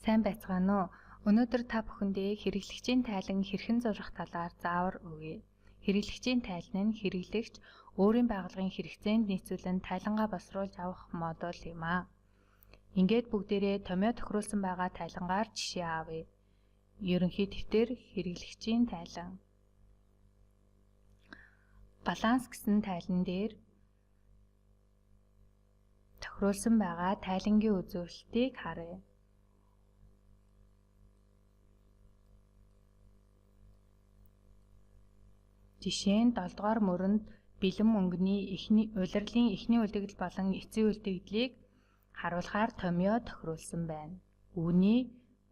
Сайн байцгаана уу? Өнөөдөр та бүхэндээ хэрэглэгчийн тайлан хэрхэн зурах талаар заавар өгье. Хэрэглэгчийн тайлан нь хэрэглэгч өөрийн байгууллагын хэрэгцээнд нийцүүлэн тайлангаа босруулж авах модуль юм а. Ингээд бүгдээрээ томьёо тохируулсан байгаа тайлангаар жишээ авъя. Ерөнхий дэвтэр хэрэглэгчийн тайлан. Баланс гэсэн тайлан дээр тохируулсан байгаа тайлангийн үзүүлэлтийг харъя. Жишээ нь 7 дугаар мөрөнд бэлэн мөнгөний улирлын эхний үлдэгдэл болон эцсийн үлдэгдлийг харуулахаар томьёо тохируулсан байна. Үүний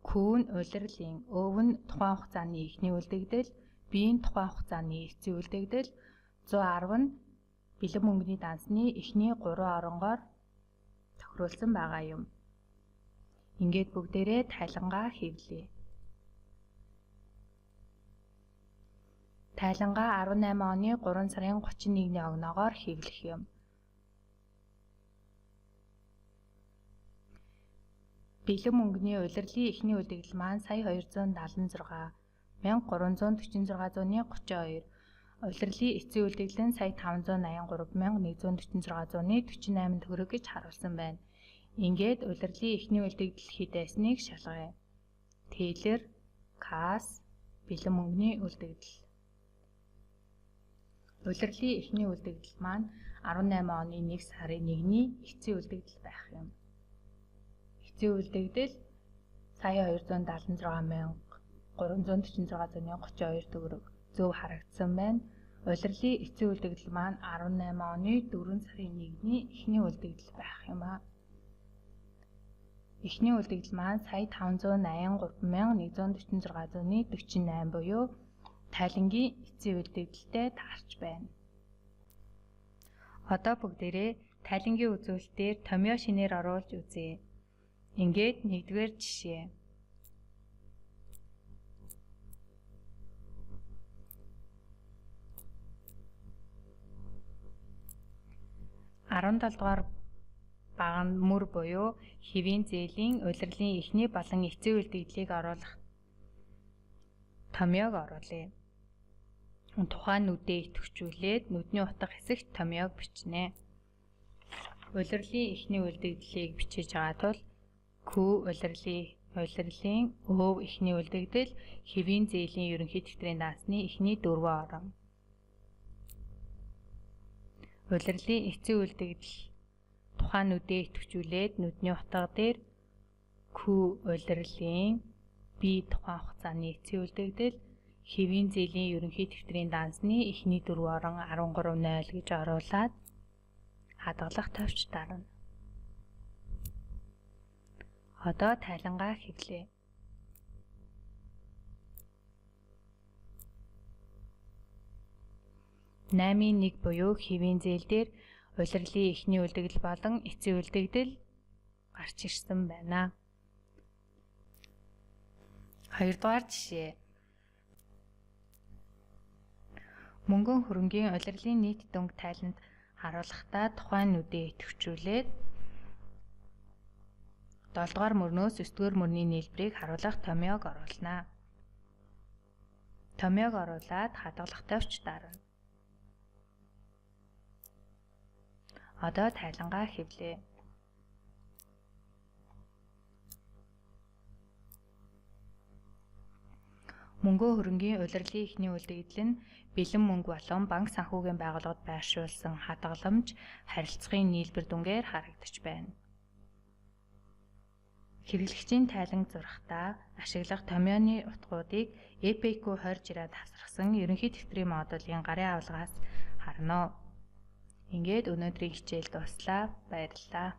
Q нь улирлын, Ö нь тухайн хугацааны эхний үлдэгдэл, B нь тухайн хугацааны эцсийн үлдэгдэл, 110 нь бэлэн мөнгөний дансны эхний 3 оронгоор тохируулсан байгаа юм. Ингээд бүгдээрээ тайлангаа хэвлэе. Тайлангаа 18 оны 3 сарын 31-ний огноогоор хэвлэх юм. Бэлэн мөнгөний улирлын эхний үлдэгдэл маань сая 276, 1346.32, улирлын эцсийн үлдэгдэл нь сая 583, 1446.48 төгрөг гэж харуулсан байна. Ингээд улирлын эхний үлдэгдэл хэд байсныг шалгая. Тейлер, Касс, бэлэн мөнгөний үлдэгдэл. Улирлын эхний үлдэгдэл маань 18 оны 1 сарын 1-ний эцсийн үлдэгдэл байх юм. Эцсийн үлдэгдэл сая 276,346.32 төгрөг зөв харагдсан байна. Улирлын эцсийн үлдэгдэл маань 18 оны 4 сарын 1-ний эхний үлдэгдэл байх юм а. Эхний үлдэгдэл маань сая 583,146.48 буюу тайлангийн эцсийн үлдэгдэлтэй таарч байна. Одоо бүгдээрээ тайлангийн үзүүлэлтээр томьёо шинээр оруулж үзье. Ингээд 1-р жишээ. Дугаар баган мөр буюу хэвийн зээлийн улирлын эхний болон эцсийн үлдэгдлийг оруулах томьёог оруулъя. Тухайн нүдээ идэвхжүүлээд нүдний утга хэсэгт томьёог бичнэ. Улирлын эхний үлдэгдлийг бичиж байгаа тул Q улирлын Ö эхний үлдэгдэл хэвийн зээлийн ерөнхий дэвтрийн дансны эхний 4 орон. Улирлын эцсийн үлдэгдэл тухайн нүдээ идэвхжүүлээд нүдний утга дээр Q улирлын B тухайн хугацааны эцсийн үлдэгдэл хэвийн зээлийн ерөнхий дэвтрийн дансны эхний 4 орон 13.0 гэж оруулаад хадгалах товч дарна. Одоо тайлангаа хэвлэе. Намын 1 буюу хэвийн зээл дээр улирлын эхний үлдэгдэл болон эцсийн үлдэгдэл гарч ирсэн байна. 2 дугаар жишээ. Мөнгөн хөрөнгийн улирлын нийт дүнг тайланд харуулахдаа тухайн нүдээ идэвхжүүлээд 7 дугаар мөрнөөс 9 дугаар мөрний нийлбэрийг харуулах томьёог оруулна. Томьёог оруулаад хадгалах товч дарна. Одоо тайлангаа хэвлэе. Мөнгөө хөрөнгийн улирлын эхний үлдэгдэл нь бэлэн мөнгө болон банк санхүүгийн байгууллагад байршуулсан хадгаламж харилцагын нийлбэр дүнгээр харагдаж байна. Хэрэглэгчийн тайлан зурхтаа ашиглах томьёоны утгуудыг EPQ 2060-ад хасрахсан ерөнхий дэвтрийн модулийн гарын авалгаас харна. Ингээд өнөөдрийн хичээл дуслаа. Баярлалаа.